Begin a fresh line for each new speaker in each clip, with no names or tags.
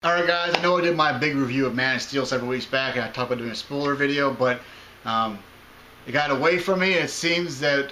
Alright guys, I know I did my big review of Man of Steel several weeks back and I talked about doing a spoiler video, but it got away from me and it seems that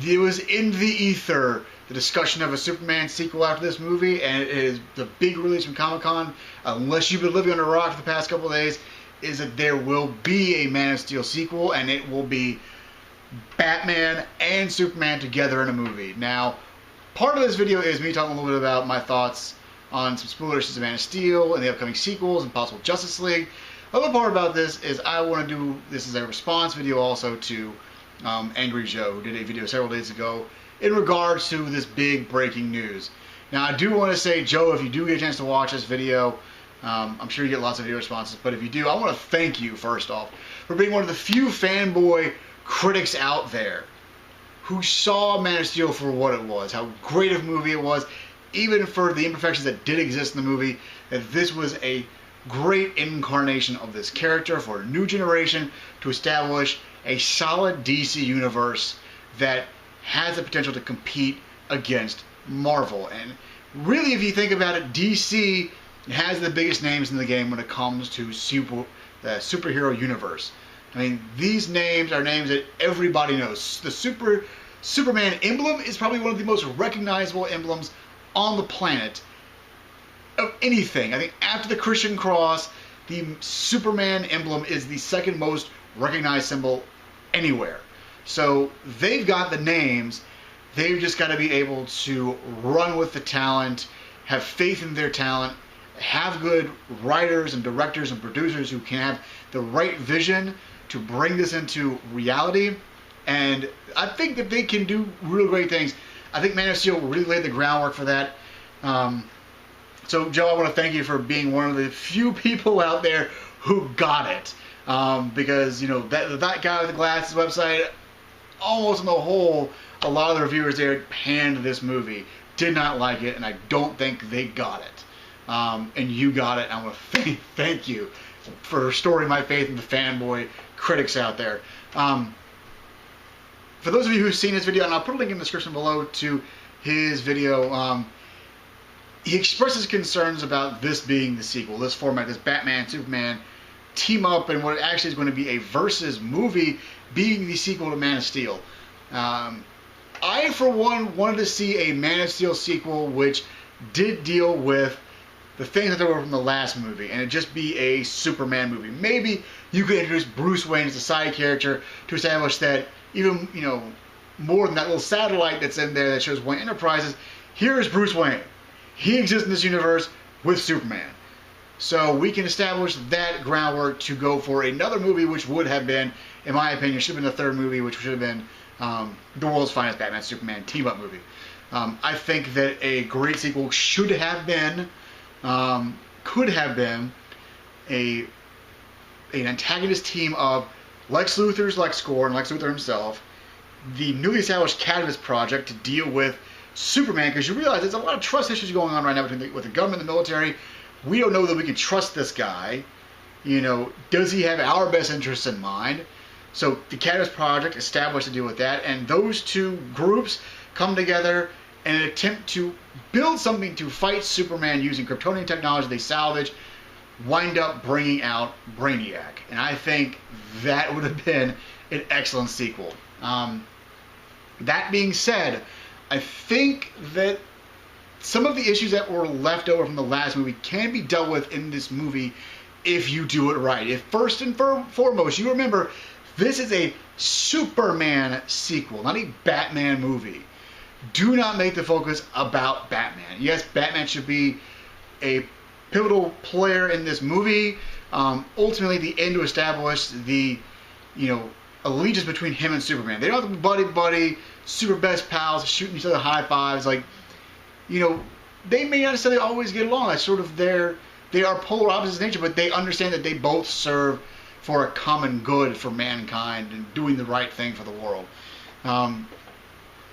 it was in the ether, the discussion of a Superman sequel after this movie, and it is the big release from Comic-Con, unless you've been living on a rock for the past couple of days, is that there will be a Man of Steel sequel and it will be Batman and Superman together in a movie. Now, part of this video is me talking a little bit about my thoughts on some spoilers to Man of Steel and the upcoming sequels and possible Justice League. Other part about this is I want to do this as a response video also to Angry Joe, who did a video several days ago in regards to this big breaking news. Now, I do want to say, Joe, if you do get a chance to watch this video, I'm sure you get lots of video responses, but if you do, I want to thank you, first off, for being one of the few fanboy critics out there who saw Man of Steel for what it was, how great of a movie it was, even for the imperfections that did exist in the movie, that this was a great incarnation of this character for a new generation to establish a solid DC universe that has the potential to compete against Marvel. And really, if you think about it, DC has the biggest names in the game when it comes to the superhero universe. I mean, these names are names that everybody knows. The Superman emblem is probably one of the most recognizable emblems on the planet of anything. I think after the Christian cross, the Superman emblem is the second most recognized symbol anywhere. So they've got the names. They've just got to be able to run with the talent, have faith in their talent, have good writers and directors and producers who can have the right vision to bring this into reality. And I think that they can do real great things. I think Man of Steel really laid the groundwork for that. So, Joe, I want to thank you for being one of the few people out there who got it. Because, you know, that guy with the glasses website, almost on the whole, a lot of the reviewers there panned this movie, did not like it, and I don't think they got it. And you got it. I want to thank you for restoring my faith in the fanboy critics out there. For those of you who've seen his video, and I'll put a link in the description below to his video, he expresses concerns about this being the sequel, this format, this Batman-Superman team-up, and what actually is going to be a versus movie being the sequel to Man of Steel. I, for one, wanted to see a Man of Steel sequel which did deal with the things that there were from the last movie, and it just be a Superman movie. Maybe you could introduce Bruce Wayne as a side character to establish that even, you know, more than that little satellite that's in there that shows Wayne Enterprises, here's Bruce Wayne. He exists in this universe with Superman. So we can establish that groundwork to go for another movie, which would have been, in my opinion, should have been the third movie, which should have been the world's finest Batman-Superman team-up movie. I think that a great sequel should have been, could have been, an antagonist team of Lex Luthor's LexCorp and Lex Luthor himself, the newly established Catalyst Project to deal with Superman, because you realize there's a lot of trust issues going on right now with the government and the military. We don't know that we can trust this guy. You know, does he have our best interests in mind? So the Catalyst Project established to deal with that, and those two groups come together in an attempt to build something to fight Superman using Kryptonian technology they salvage, wind up bringing out Brainiac. And I think that would have been an excellent sequel. That being said, I think that some of the issues that were left over from the last movie can be dealt with in this movie if you do it right. If first and foremost, you remember, this is a Superman sequel, not a Batman movie. Do not make the focus about Batman. Yes, Batman should be a pivotal player in this movie. Ultimately, the end to establish the, you know, allegiance between him and Superman. They don't have to be buddy-buddy, super best pals, shooting each other high fives. Like, you know, they may not necessarily always get along. That's sort of they are polar opposites in nature, but they understand that they both serve for a common good for mankind and doing the right thing for the world.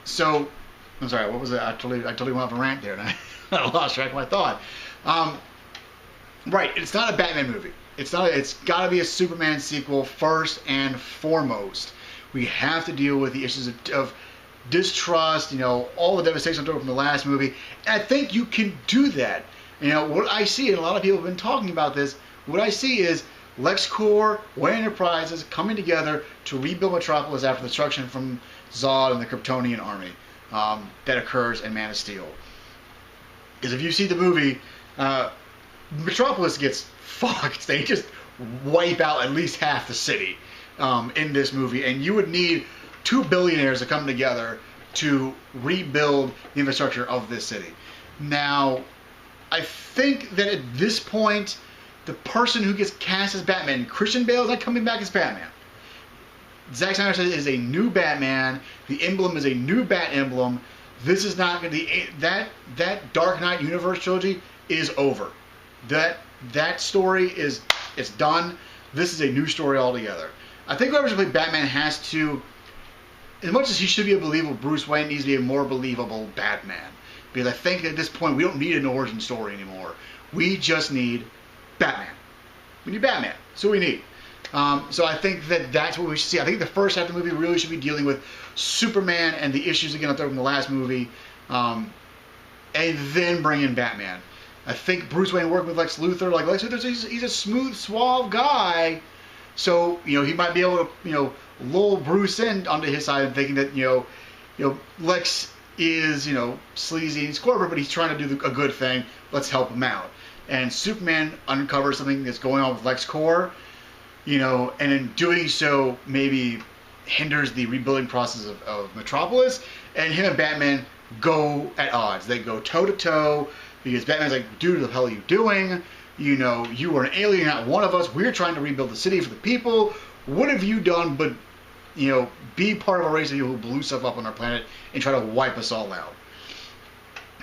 So, I'm sorry, what was it? I totally went off a rant there, and I lost track of my thought. Right, it's not a Batman movie. It's got to be a Superman sequel first and foremost. We have to deal with the issues of distrust, you know, all the devastation from the last movie. And I think you can do that. You know, what I see, and a lot of people have been talking about this, what I see is LexCorp, Wayne Enterprises coming together to rebuild Metropolis after the destruction from Zod and the Kryptonian army that occurs in Man of Steel. Because if you see the movie, Metropolis gets fucked. They just wipe out at least half the city in this movie, and you would need 2 billionaires to come together to rebuild the infrastructure of this city. Now, I think that at this point, the person who gets cast as Batman, Christian Bale, is not coming back as Batman. Zack Snyder said it is a new Batman. The emblem is a new Bat emblem. This is not going to be that Dark Knight universe trilogy is over. That story is done. This is a new story altogether. I think whoever's going to play Batman has to, as much as he should be a believable Bruce Wayne, needs to be a more believable Batman. Because I think at this point we don't need an origin story anymore. We just need Batman. We need Batman. That's what we need. So I think that's what we should see. I think the first half of the movie really should be dealing with Superman and the issues again up there from the last movie, and then bring in Batman. I think Bruce Wayne working with Lex Luthor, like Lex Luthor, he's a smooth, suave guy, so he might be able to lull Bruce in onto his side and thinking that Lex is sleazy and corporate, but he's trying to do a good thing. Let's help him out. And Superman uncovers something that's going on with LexCorp, and in doing so maybe hinders the rebuilding process of Metropolis, and him and Batman go at odds. They go toe to toe because Batman's like, dude, what the hell are you doing? You are an alien, not one of us. We're trying to rebuild the city for the people. What have you done but be part of a race of people who blew stuff up on our planet and try to wipe us all out?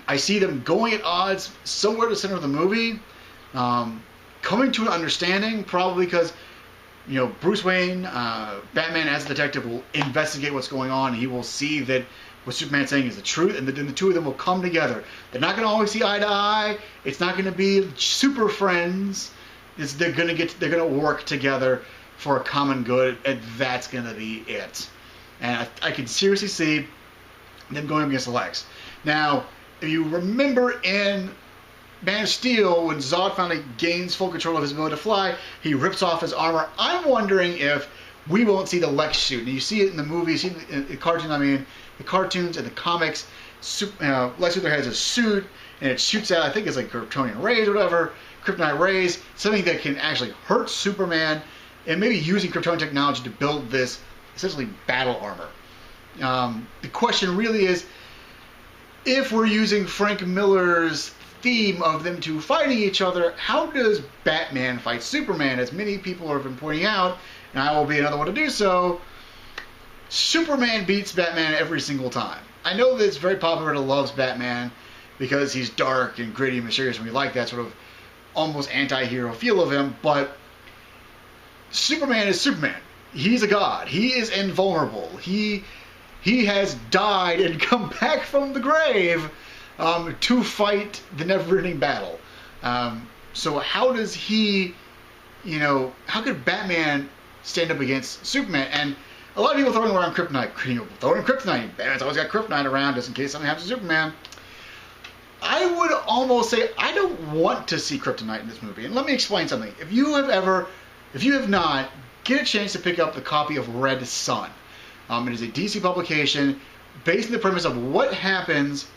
I see them going at odds somewhere to the center of the movie, coming to an understanding, probably because Bruce Wayne, Batman as a detective, will investigate what's going on. He will see that what Superman's saying is the truth, and then the two of them will come together. They're not going to always see eye to eye. It's not going to be super friends. They're going to work together for a common good, and that's going to be it. And I can seriously see them going against Lex. Now, if you remember in Man of Steel, when Zod finally gains full control of his ability to fly, he rips off his armor. I'm wondering if we won't see the Lex suit. And you see it in the movies, you see it in the cartoons, the cartoons and the comics. Lex Luthor has a suit, and it shoots out, I think it's like Kryptonian rays or whatever, kryptonite rays, something that can actually hurt Superman, and maybe using Kryptonian technology to build this essentially battle armor. The question really is, if we're using Frank Miller's theme of them two fighting each other, how does Batman fight Superman? As many people have been pointing out, and I will be another one to do so, Superman beats Batman every single time. I know that it's very popular to love Batman because he's dark and gritty and mysterious, and we like that sort of almost anti-hero feel of him, but Superman is Superman. He's a god. He is invulnerable. He has died and come back from the grave to fight the never-ending battle. So how does he, how could Batman stand up against Superman? And a lot of people throwing around kryptonite. Throwing kryptonite. Batman's always got kryptonite around just in case something happens to Superman. I would almost say I don't want to see kryptonite in this movie. And let me explain something. If you have not, get a chance to pick up the copy of Red Sun. It is a DC publication based on the premise of what happens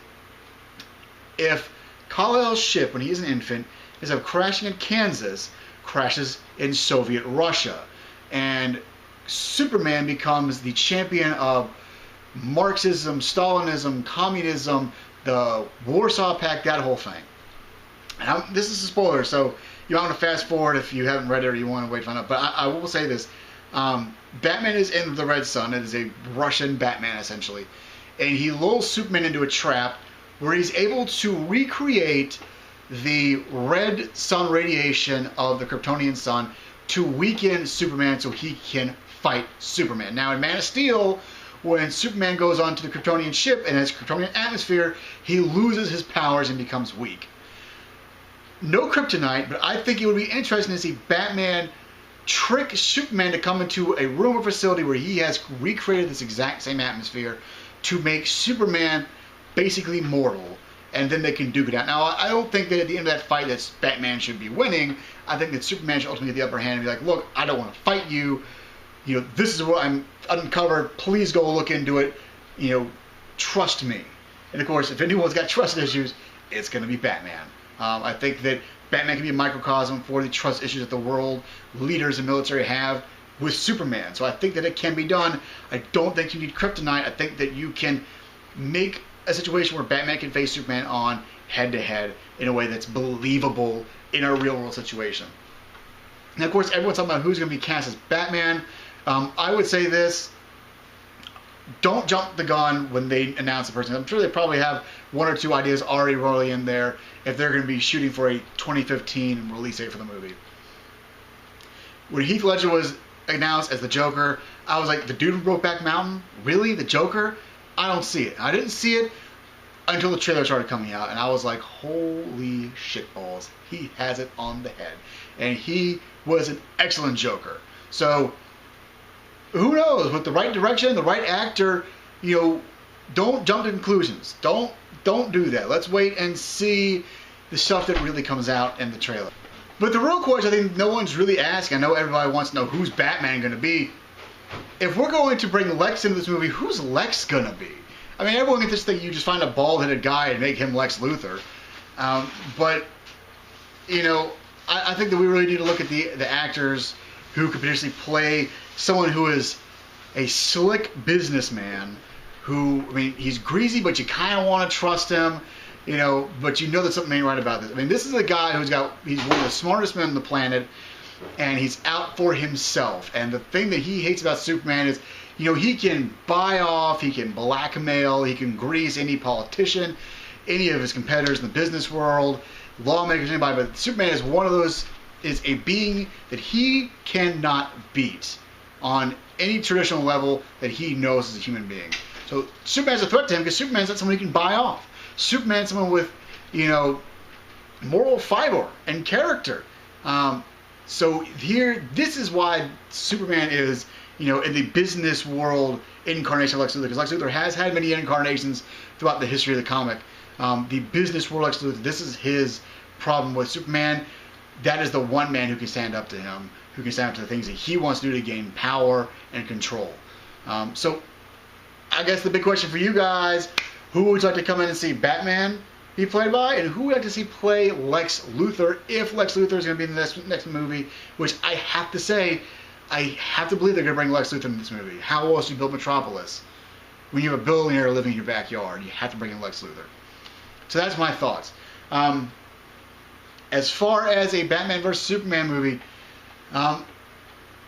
if Kal-El's ship, when he is an infant, instead of crashing in Kansas, crashes in Soviet Russia. And Superman becomes the champion of Marxism, Stalinism, communism, the Warsaw Pact, that whole thing. And this is a spoiler, so you want to fast forward if you haven't read it or you want to wait to find out. But I will say this. Batman is in the Red Sun. It is a Russian Batman, essentially. And he lulls Superman into a trap where he's able to recreate the red sun radiation of the Kryptonian sun to weaken Superman so he can fight Superman. Now, in Man of Steel, when Superman goes onto the Kryptonian ship and has Kryptonian atmosphere, he loses his powers and becomes weak. No kryptonite, but I think it would be interesting to see Batman trick Superman to come into a room or facility where he has recreated this exact same atmosphere to make Superman basically mortal. and then they can duke it out. Now, I don't think that at the end of that fight that Batman should be winning. I think that Superman should ultimately get the upper hand and be like, look, I don't want to fight you. You know, this is what I'm uncovered. Please go look into it. You know, trust me. And of course, if anyone's got trust issues, it's going to be Batman. I think that Batman can be a microcosm for the trust issues that the world leaders and military have with Superman. So I think that it can be done. I don't think you need kryptonite. I think that you can make a situation where Batman can face Superman on head-to-head in a way that's believable in a real-world situation. Now, of course, everyone's talking about who's going to be cast as Batman. I would say this. Don't jump the gun when they announce the person. I'm sure they probably have one or two ideas already rolling in there if they're going to be shooting for a 2015 release date for the movie. When Heath Ledger was announced as the Joker, I was like, the dude from Brokeback Mountain? Really? The Joker? I don't see it. I didn't see it until the trailer started coming out, and I was like, holy shitballs. He has it on the head. And he was an excellent Joker. So, who knows? With the right direction, the right actor, you know, don't jump to conclusions. Don't do that. Let's wait and see the stuff that really comes out in the trailer. But the real question I think no one's really asking, I know everybody wants to know who's Batman going to be. If we're going to bring Lex into this movie, who's Lex going to be? I mean, everyone can just think you just find a bald-headed guy and make him Lex Luthor. But, you know, I think that we really need to look at the actors who could potentially play someone who is a slick businessman who, I mean, he's greasy, but you kind of want to trust him, you know, but you know that something ain't right about this. I mean, this is a guy he's one of the smartest men on the planet, and he's out for himself. And the thing that he hates about Superman is, you know, he can buy off, he can blackmail, he can grease any politician, any of his competitors in the business world, lawmakers, anybody, but Superman is one of those, is a being that he cannot beat on any traditional level that he knows as a human being. So Superman's a threat to him because Superman's not someone he can buy off. Superman's someone with, you know, moral fiber and character. So here, this is why Superman is, you know, in the business world incarnation of Lex Luthor, because Lex Luthor has had many incarnations throughout the history of the comic. The business world Lex Luthor, this is his problem with Superman. That is the one man who can stand up to him, who can stand up to the things that he wants to do to gain power and control. So I guess the big question for you guys, who would you like to come in and see Batman be played by, and who would you like to see play Lex Luthor if Lex Luthor is going to be in the next movie, which I have to say, I have to believe they're going to bring Lex Luthor in this movie. How else do you build Metropolis? When you have a billionaire living in your backyard, you have to bring in Lex Luthor. So that's my thoughts. As far as a Batman vs. Superman movie,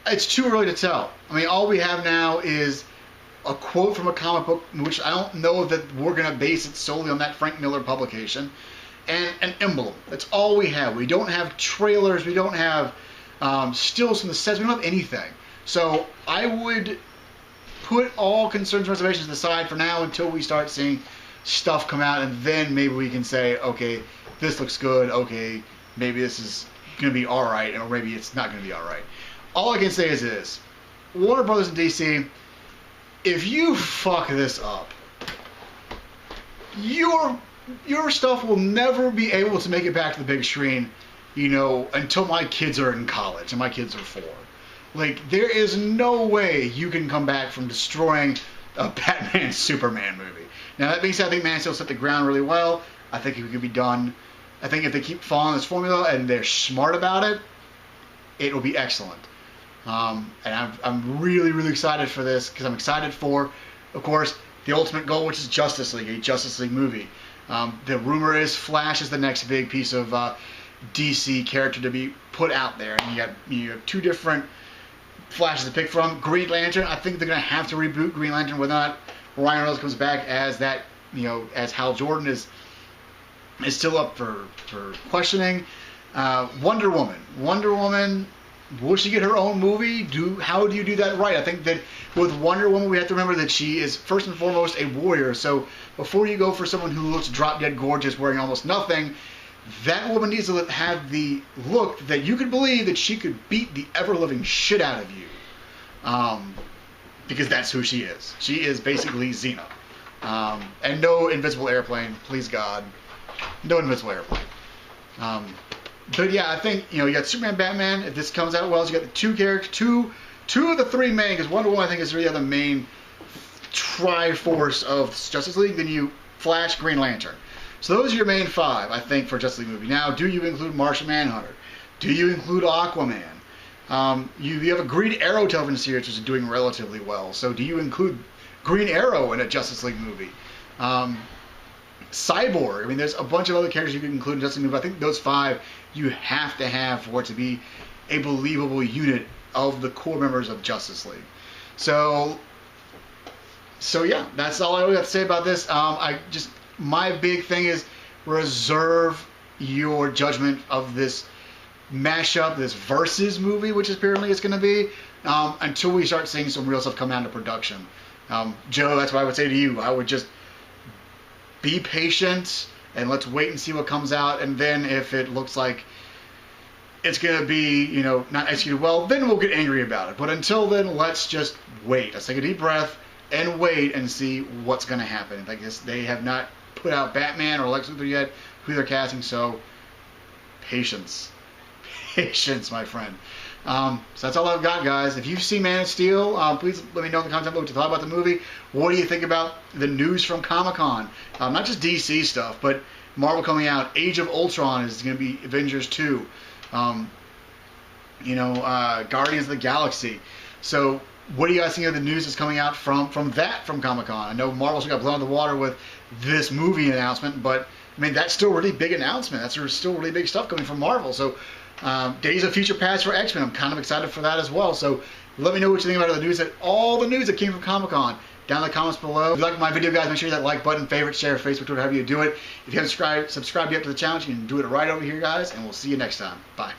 it's too early to tell. I mean, all we have now is a quote from a comic book, which I don't know that we're going to base it solely on that Frank Miller publication, and an emblem. That's all we have. We don't have trailers. We don't have stills from the sets. We don't have anything. So I would put all concerns and reservations aside for now until we start seeing stuff come out, and then maybe we can say, okay, this looks good. Okay, maybe this is going to be all right, or maybe it's not going to be all right. All I can say is this. Warner Brothers in DC, if you fuck this up, your stuff will never be able to make it back to the big screen, you know, until my kids are in college, and my kids are 4. Like, there is no way you can come back from destroying a Batman Superman movie. Now, that being said, I think Man of Steel set the ground really well. I think it could be done. I think if they keep following this formula and they're smart about it, it will be excellent. And I'm really, really excited for this, because I'm excited for, of course, the ultimate goal, which is Justice League, a Justice League movie. The rumor is Flash is the next big piece of DC character to be put out there. And you have 2 different Flashes to pick from. Green Lantern, I think they're going to have to reboot Green Lantern, whether or not Ryan Reynolds comes back as that, you know, as Hal Jordan is still up for questioning. Wonder Woman, will she get her own movie? How do you do that right? I think that with Wonder Woman, we have to remember that she is first and foremost a warrior. So before you go for someone who looks drop dead gorgeous wearing almost nothing, that woman needs to have the look that you could believe that she could beat the ever-living shit out of you. Because that's who she is. She is basically Xena. And no invisible airplane, please God. No invincible airplane. But yeah, I think, you got Superman, Batman. If this comes out well, you got the two characters, two of the three main, because Wonder Woman I think is really the main Triforce of Justice League. Then you Flash, Green Lantern. So those are your main five, I think, for Justice League movie. Now, do you include Martian Manhunter? Do you include Aquaman? You have a Green Arrow television series which is doing relatively well. So do you include Green Arrow in a Justice League movie? Cyborg. I mean, there's a bunch of other characters you can include in Justice League movie. I think those five you have to have for it to be a believable unit of the core members of Justice League. So yeah, that's all I really have to say about this. My big thing is reserve your judgment of this mashup, this versus movie, which apparently it's going to be, until we start seeing some real stuff come out into production. Joe, that's what I would say to you. I would just be patient and let's wait and see what comes out. And then if it looks like it's going to be, not executed well, then we'll get angry about it. But until then, let's just wait. Let's take a deep breath and wait and see what's going to happen. I guess they have not put out Batman or Lex Luthor yet, who they're casting, so patience. Patience, my friend. So that's all I've got, guys. If you've seen Man of Steel, please let me know in the comments below what you thought about the movie. What do you think about the news from Comic-Con? Not just DC stuff, but Marvel coming out. Age of Ultron is going to be Avengers 2. Guardians of the Galaxy. So what do you guys think of the news that's coming out from Comic-Con? I know Marvel's got blown out of the water with this movie announcement, but I mean that's still a really big announcement. That's still really big stuff coming from Marvel. So Days of Future Past for X-Men. I'm kind of excited for that as well. So let me know what you think about all the news that came from Comic-Con down in the comments below. If you like my video, guys, make sure you hit that like button, favorite, share, Facebook, Twitter, however you do it. If you haven't subscribed yet to the channel, you can do it right over here, guys, and we'll see you next time. Bye.